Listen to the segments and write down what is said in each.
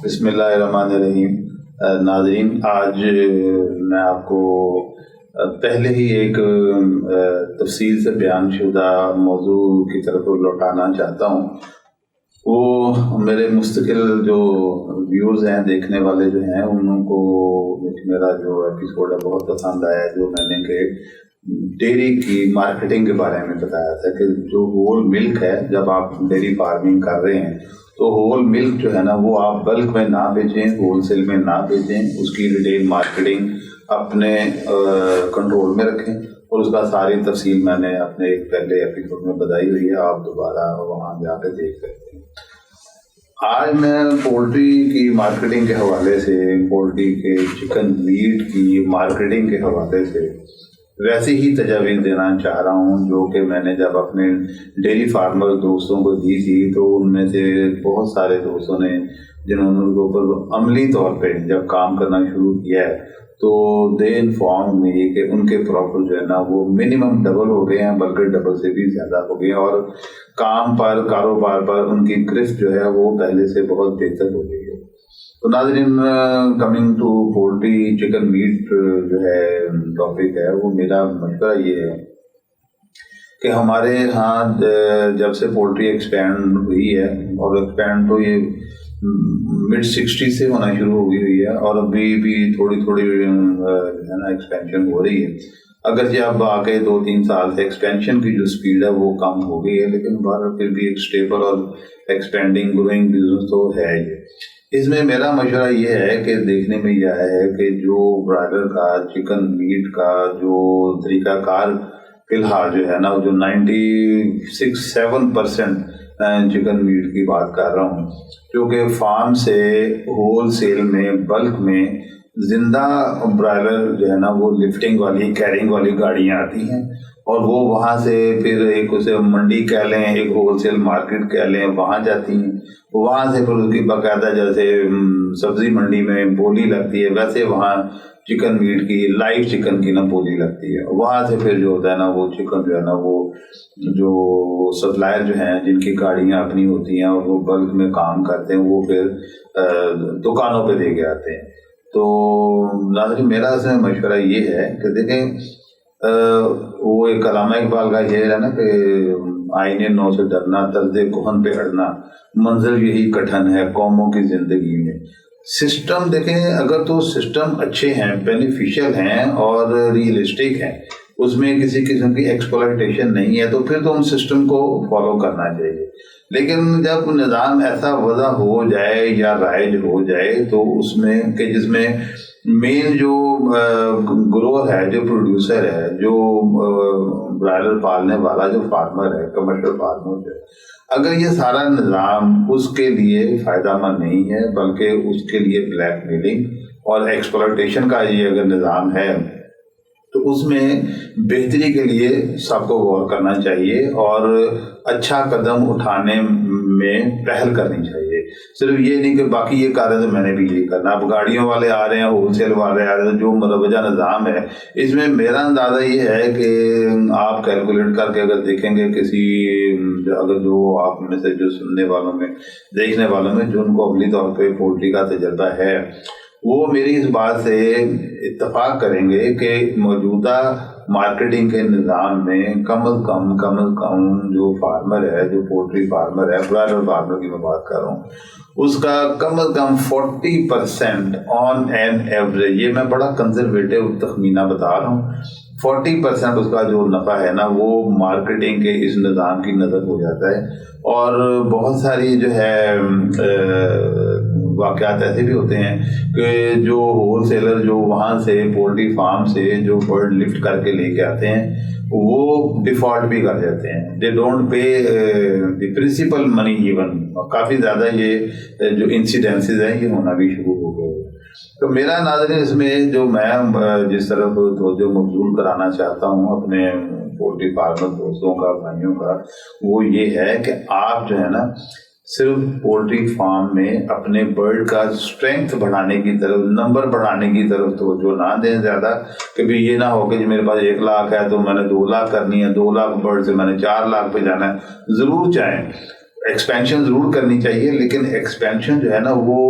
بسم اللہ الرحمن الرحیم. ناظرین، آج میں آپ کو پہلے ہی ایک تفصیل سے بیان شدہ موضوع کی طرف لوٹانا چاہتا ہوں. وہ میرے مستقل جو ویورز ہیں، دیکھنے والے جو ہیں، ان کو میرا جو ایپیسوڈ ہے بہت پسند آیا ہے، جو میں نے کہ ڈیری کی مارکیٹنگ کے بارے میں بتایا تھا کہ جو ہول ملک ہے، جب آپ ڈیری فارمنگ کر رہے ہیں تو ہول ملک جو ہے نا وہ آپ بلک میں نہ بیچیں، ہول سیل میں نہ بیچیں، اس کی ریٹیل مارکیٹنگ اپنے کنٹرول میں رکھیں. اور اس کا ساری تفصیل میں نے اپنے ایک پہلے ایپیسوڈ میں بتائی ہوئی ہے، آپ دوبارہ وہاں جا کے دیکھ سکتے ہیں. آج میں پولٹری کی مارکیٹنگ کے حوالے سے، پولٹری کے چکن میٹ کی مارکیٹنگ کے حوالے سے ویسے ہی تجاویز دینا چاہ رہا ہوں جو کہ میں نے جب اپنے ڈیری فارمر دوستوں کو دی تھی تو ان میں سے بہت سارے دوستوں نے، جنہوں نے ان کے اوپر عملی طور پہ جب کام کرنا شروع کیا ہے، تو دے انفارم می کہ ان کے پروفٹ جو ہے نا وہ منیمم ڈبل ہو گئے ہیں، بلکہ ڈبل سے بھی زیادہ ہو گئے ہیں، اور کام پر، کاروبار پر ان کی گرفت جو ہے وہ پہلے سے بہت بہتر ہو گئی ہے. تو ناظرین، coming to poultry chicken meat جو ہے ٹاپک ہے، وہ میرا مشورہ یہ ہے کہ ہمارے ہاں جب سے پولٹری ایکسپینڈ ہوئی ہے، اور ایکسپینڈ تو یہ مڈ 60 سے ہونا شروع ہو گئی ہے، اور ابھی بھی تھوڑی تھوڑی جو ہے نا ایکسپینشن ہو رہی ہے. اگرچہ اب آگے 2-3 سال سے ایکسپینشن کی جو سپیڈ ہے وہ کم ہو گئی ہے، لیکن بہرحال پھر بھی ایک اسٹیبل اور ایکسپینڈنگ گروئنگ بزنس تو ہے ہی. اس میں میرا مشورہ یہ ہے کہ دیکھنے میں یہ آیا ہے کہ جو برائلر کا، چکن میٹ کا جو طریقہ کار فی الحال جو ہے نا، جو 96-7% چکن میٹ کی بات کر رہا ہوں، کیونکہ فارم سے ہول سیل میں، بلک میں زندہ برائلر جو ہے نا وہ لفٹنگ والی، کیرنگ والی گاڑیاں آتی ہیں، اور وہ وہاں سے پھر ایک اسے منڈی کہہ لیں، ایک ہول سیل مارکیٹ کہہ لیں، وہاں جاتی ہیں. وہاں سے پھر اس کی باقاعدہ جیسے سبزی منڈی میں بولی لگتی ہے، ویسے وہاں چکن میٹ کی، لائیو چکن کی نا بولی لگتی ہے. وہاں سے پھر جو ہوتا ہے نا وہ چکن جو ہے نا وہ جو سپلائر جو ہیں، جن کی گاڑیاں اپنی ہوتی ہیں اور وہ بلک میں کام کرتے ہیں، وہ پھر دکانوں پہ دے کے آتے ہیں. تو ناظرین، میرا اس میں مشورہ یہ ہے کہ دیکھیں، وہ ایک علامہ اقبال کا شعر ہے نا کہ آئینے نو سے ڈرنا، طرز کہن پہ اڑنا، منظر یہی کٹھن ہے قوموں کی زندگی میں. سسٹم دیکھیں، اگر تو سسٹم اچھے ہیں، بینیفیشل ہیں اور ریئلسٹک ہیں، اس میں کسی قسم کی ایکسپلائٹیشن نہیں ہے، تو پھر تو ان سسٹم کو فالو کرنا چاہیے. لیکن جب نظام ایسا وضع ہو جائے یا رائج ہو جائے تو اس میں کہ جس میں مین جو گروہ ہے، جو پروڈیوسر ہے، جو برائلر پالنے والا جو فارمر ہے، کمرشل فارمر ہے، اگر یہ سارا نظام اس کے لیے فائدہ مند نہیں ہے، بلکہ اس کے لیے بلیک میلنگ اور ایکسپلائٹیشن کا یہ اگر نظام ہے، تو اس میں بہتری کے لیے سب کو غور کرنا چاہیے اور اچھا قدم اٹھانے میں پہل کرنی چاہیے. صرف یہ نہیں کہ باقی یہ کر رہے تو میں نے بھی یہ کرنا. اب گاڑیوں والے آ رہے ہیں، ہول سیل والے آ رہے ہیں، جو مروجہ نظام ہے، اس میں میرا اندازہ یہ ہے کہ آپ کیلکولیٹ کر کے اگر دیکھیں گے کسی، اگر جو آپ میں سے جو سننے والوں میں، دیکھنے والوں میں جن کو عملی طور پہ پولٹری کا تجربہ ہے، وہ میری اس بات سے اتفاق کریں گے کہ موجودہ مارکیٹنگ کے نظام میں کم از کم جو فارمر ہے، جو پولٹری فارمر ہے، برائلر فارمر کی میں بات کر رہا ہوں، اس کا کم از کم 40% آن این ایوریج، یہ میں بڑا کنزرویٹو تخمینہ بتا رہا ہوں، 40% اس کا جو نفع ہے نا وہ مارکیٹنگ کے اس نظام کی نظر ہو جاتا ہے. اور بہت ساری جو ہے واقعات ایسے بھی ہوتے ہیں کہ جو ہول سیلر جو وہاں سے پولٹری فارم سے جو برڈ لفٹ کر کے لے کے آتے ہیں، وہ ڈیفالٹ بھی کر جاتے ہیں. They don't pay the principal money even. کافی زیادہ یہ جو انسیڈنسز ہیں یہ ہونا بھی شروع ہو گئے. تو میرا ناظرین اس میں جو میں جس طرف توجہ مبذول کرانا چاہتا ہوں اپنے پولٹری فارمر دوستوں کا، بھائیوں کا، وہ یہ ہے کہ آپ جو ہے نا صرف پولٹری فارم میں اپنے برڈ کا اسٹرینتھ بڑھانے کی طرف، نمبر بڑھانے کی طرف توجہ نہ دیں زیادہ، کہ بھی یہ نہ ہو کہ میرے پاس 1 لاکھ ہے تو میں نے 2 لاکھ کرنی ہے، 2 لاکھ برڈ سے میں نے 4 لاکھ پہ جانا ہے۔ ضرور چاہیں ایکسپینشن ضرور کرنی چاہیے، لیکن ایکسپینشن جو ہے نا وہ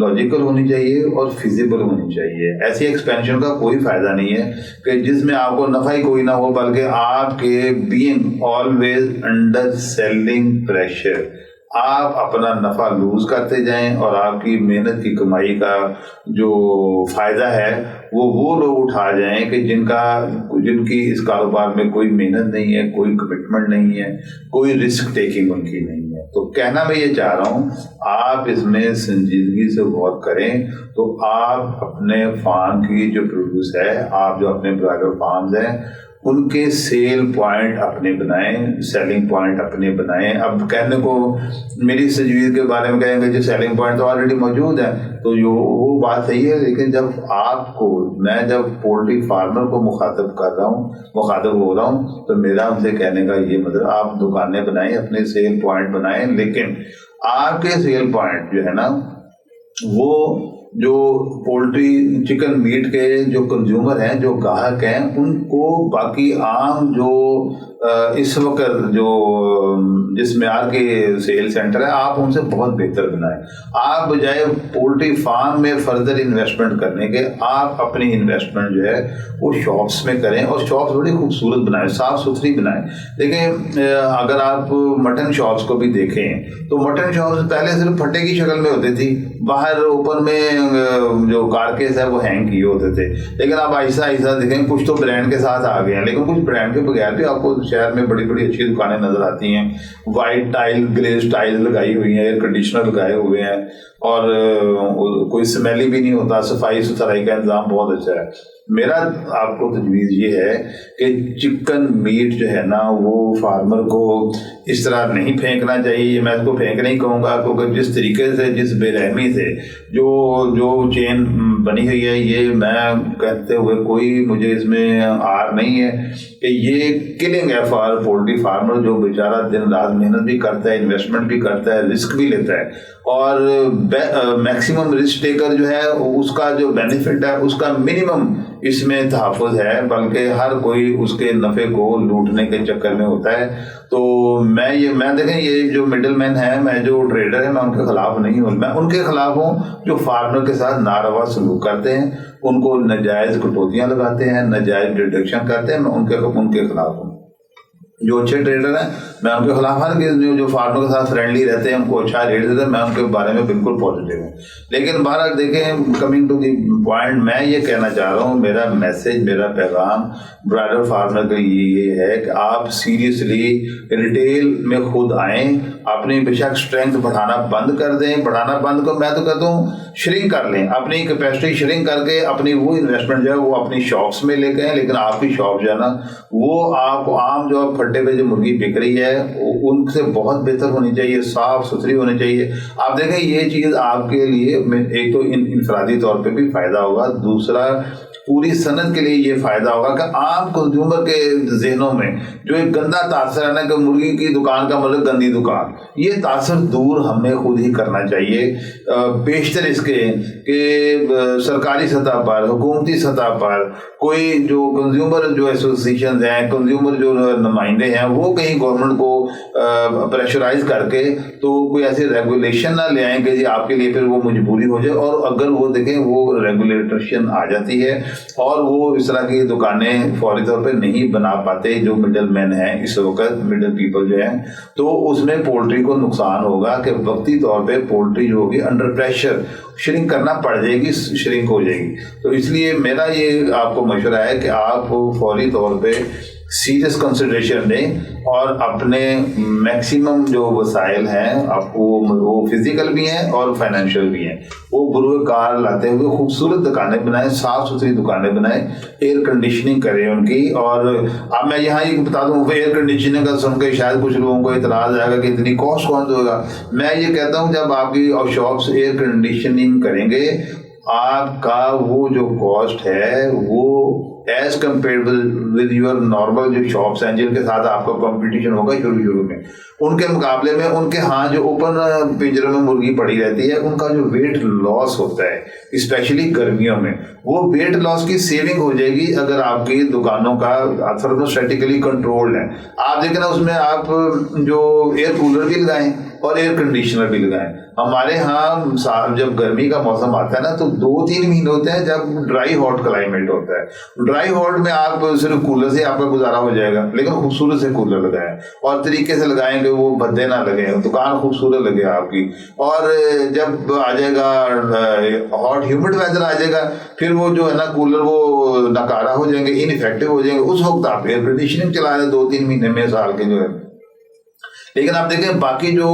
لاجیکل ہونی چاہیے اور فیزیبل ہونی چاہیے۔ ایسی ایکسپینشن کا کوئی فائدہ نہیں ہے کہ جس میں آپ کو نفع ہی کوئی نہ ہو، بلکہ آپ کے being always under selling pressure, آپ اپنا نفع لوز کرتے جائیں اور آپ کی محنت کی کمائی کا جو فائدہ ہے وہ لوگ اٹھا جائیں کہ جن کی اس کاروبار میں کوئی محنت نہیں ہے، کوئی کمٹمنٹ نہیں ہے، کوئی رسک ٹیکنگ ان کی نہیں ہے۔ تو کہنا میں یہ چاہ رہا ہوں، آپ اس میں سنجیدگی سے غور کریں تو آپ اپنے فارم کی جو پروڈیوس ہے، آپ جو اپنے برائڈل فارمز ہیں ان کے سیل پوائنٹ اپنے بنائیں، سیلنگ پوائنٹ اپنے بنائیں۔ اب کہنے کو میری تجویز کے بارے میں کہیں گے جو سیلنگ پوائنٹ تو آلریڈی موجود ہے، تو وہ بات صحیح ہے، لیکن جب میں جب پولٹری فارمر کو مخاطب ہو رہا ہوں تو میرا ان سے کہنے کا یہ مطلب آپ دکانیں بنائیں، اپنے سیل پوائنٹ بنائیں، لیکن آپ کے سیل پوائنٹ جو ہے نا وہ جو پولٹری چکن میٹ کے جو کنزیومر ہیں، جو گاہک ہیں، ان کو باقی عام جو اس وقت جو جس معیار کے سیل سینٹر ہے آپ ان سے بہت بہتر بنائیں۔ آپ بجائے پولٹری فارم میں فردر انویسٹمنٹ کرنے کے، آپ اپنی انویسٹمنٹ جو ہے وہ شاپس میں کریں، اور شاپس بڑی خوبصورت بنائیں، صاف ستھری بنائیں۔ دیکھیں اگر آپ مٹن شاپس کو بھی دیکھیں تو مٹن شاپس پہلے صرف پھٹے کی شکل میں ہوتی تھی، باہر اوپن میں جو کارکیس ہے وہ ہینگ کیے ہوتے تھے، لیکن آپ آہستہ آہستہ دیکھیں کچھ تو برانڈ کے ساتھ آ گئے ہیں، لیکن کچھ برانڈ کے بغیر بھی آپ کو شہر میں بڑی بڑی اچھی دکانیں نظر آتی ہیں، وائٹ ٹائل گلیز ٹائل لگائی ہوئی ہیں، ایئر کنڈیشنر لگائے ہوئے ہیں، اور کوئی اسمیلی بھی نہیں ہوتا، صفائی ستھرائی کا انتظام بہت اچھا ہے۔ میرا آپ کو تجویز یہ ہے کہ چکن میٹ جو ہے نا وہ فارمر کو اس طرح نہیں پھینکنا چاہیے۔ میں اس کو پھینک نہیں کہوں گا، کیونکہ جس طریقے سے، جس بے رحمی سے جو چین بنی ہوئی ہے، یہ میں کہتے ہوئے کوئی مجھے اس میں آر نہیں ہے کہ یہ کلنگ ہے فار پولٹری فارمر، جو بیچارہ دن رات محنت بھی کرتا ہے، انویسٹمنٹ بھی کرتا ہے، رسک بھی لیتا ہے، اور میکسیمم رسک ٹیکر جو ہے اس کا جو بینیفٹ ہے اس کا منیمم اس میں تحفظ ہے، بلکہ ہر کوئی اس کے نفع کو لوٹنے کے چکر میں ہوتا ہے۔ تو میں دیکھیں یہ جو مڈل مین ہے، میں جو ٹریڈر ہے، میں ان کے خلاف نہیں ہوں، میں ان کے خلاف ہوں جو فارمر کے ساتھ ناروا سلوک کرتے ہیں، ان کو ناجائز کٹوتیاں لگاتے ہیں، ناجائز ڈیڈکشن کرتے ہیں، میں ان کے خلاف ہوں۔ جو اچھے ٹریڈر ہیں میں ان کے خلاف ہوں، جو فارمر کے ساتھ فرینڈلی رہتے ہیں، ان کو اچھا ریٹ دیتے ہیں، میں ان کے بارے میں بالکل پازیٹیو ہوں۔ لیکن بہرحال دیکھیں، کمنگ ٹو دی پوائنٹ، میں یہ کہنا چاہ رہا ہوں، میرا میسج، میرا پیغام برائڈل فارمر کا یہ ہے کہ آپ سیریسلی ریٹیل میں خود آئیں، اپنی بے شک اسٹرینتھ بڑھانا بند کر دیں، میں تو کہتا ہوں شرنک کر لیں، اپنی کیپیسٹی شرنک کر کے اپنی وہ انویسٹمنٹ جو ہے وہ اپنی شاپس میں لے کے آئیں، لیکن آپ کی شاپ جو ہے نا وہ آپ عام جو پھٹے پہ جو مرغی بک رہی ہے ان سے بہت بہتر ہونی چاہیے، صاف ستھری ہونی چاہیے۔ آپ دیکھیں یہ چیز آپ کے لیے ایک تو انفرادی طور پہ بھی فائدہ ہوگا، دوسرا پوری صنعت کے لیے یہ فائدہ ہوگا کہ عام کنزیومر کے ذہنوں میں جو ایک گندا تاثر ہے نا کہ مرغی کی دکان کا مطلب گندی دکان، یہ تاثر دور ہمیں خود ہی کرنا چاہیے۔ بیشتر اس کے کہ سرکاری سطح پر، حکومتی سطح پر کوئی جو کنزیومر جو ایسوسیشنز ہیں، کنزیومر جو نمائندے ہیں، وہ کہیں گورنمنٹ کو پریشرائز کر کے تو کوئی ایسی ریگولیشن نہ لے آئیں کہ جی آپ کے لیے پھر وہ مجبوری ہو جائے، اور اگر وہ دیکھیں وہ ریگولیٹریشن آ جاتی ہے اور وہ اس طرح کی دکانیں فوری طور پہ نہیں بنا پاتے جو مڈل مین ہیں اس وقت، مڈل پیپل جو ہیں، تو اس میں پولٹری کو نقصان ہوگا کہ وقتی طور پہ پولٹری جو ہوگی انڈر پریشر شرنک کرنا پڑ جائے گی، شرنک ہو جائے گی۔ تو اس لیے میرا یہ آپ کو مشورہ ہے کہ آپ فوری طور پہ سیریس کنسیڈریشن دیں اور اپنے میکسیمم جو وسائل ہیں آپ کو، وہ فزیکل بھی ہیں اور فائنینشیل بھی ہیں، وہ بروئے کار لاتے ہوئے خوبصورت دکانیں بنائیں، صاف ستھری دکانیں بنائیں، ایئر کنڈیشننگ کریں ان کی۔ اور اب میں یہاں یہ بتا دوں کہ ایئر کنڈیشننگ کا سن کے شاید کچھ لوگوں کو اعتراض آئے گا کہ اتنی کاسٹ کون دے گا۔ میں یہ کہتا ہوں جب آپ کی شاپس ایئر کنڈیشننگ کریں گے، آپ کا وہ جو کاسٹ ہے وہ as compare with your normal جو شاپس ہیں جن کے ساتھ آپ کا کمپٹیشن ہوگا شروع میں، ان کے مقابلے میں ان کے ہاں جو اوپن پنجروں میں مرغی پڑی رہتی ہے ان کا جو ویٹ لاس ہوتا ہے اسپیشلی گرمیوں میں، وہ ویٹ لاس کی سیونگ ہو جائے گی اگر آپ کی دکانوں کا تھرموسٹیٹیکلی کنٹرولڈ ہے. آپ دیکھیں نا اس میں آپ جو ایئر کولر بھی لگائیں اور ایئر کنڈیشنر بھی لگائیں. ہمارے ہاں جب گرمی کا موسم آتا ہے نا تو 2-3 مہینے ہوتے ہیں جب ڈرائی ہاٹ کلائمیٹ ہوتا ہے. ڈرائی ہاٹ میں آپ صرف کولر سے آپ کا گزارا ہو جائے گا، لیکن خوبصورت سے کولر لگائیں اور طریقے سے لگائیں کہ وہ بھدے نہ لگے، دکان خوبصورت لگے آپ کی. اور جب آ جائے گا ہاٹ ہیومڈ ویدر آ جائے گا، پھر وہ جو ہے نا کولر وہ ناکارہ ہو جائیں گے، ان افیکٹو ہو جائیں گے. اس وقت آپ ایئر کنڈیشننگ چلا رہے 2-3 مہینے میں سال کے جو ہے. لیکن آپ دیکھیں باقی جو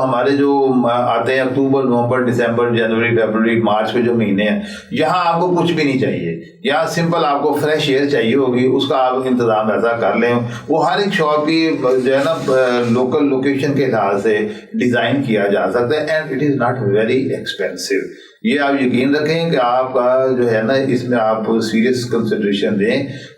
ہمارے جو آتے ہیں اکتوبر، نومبر، دسمبر، جنوری، فیبروری، مارچ کے جو مہینے ہیں، یہاں آپ کو کچھ بھی نہیں چاہیے. یہاں سمپل آپ کو فریش ایئر چاہیے ہوگی، اس کا آپ انتظام ایسا کر لیں. وہ ہر ایک شاپ کی جو ہے نا لوکل لوکیشن کے لحاظ سے ڈیزائن کیا جا سکتا ہے، and it is not very expensive. یہ آپ یقین رکھیں کہ آپ کا جو ہے نا اس میں آپ سیریس کنسیڈریشن دیں.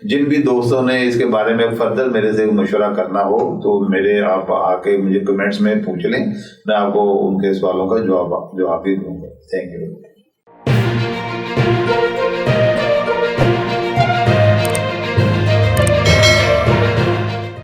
جن بھی دوستوں نے اس کے بارے میں فردر میرے سے مشورہ کرنا ہو تو میرے آپ آ کے مجھے کمنٹس میں پوچھ لیں، میں آپ کو ان کے سوالوں کا جواب بھی دوں گا. Thank you.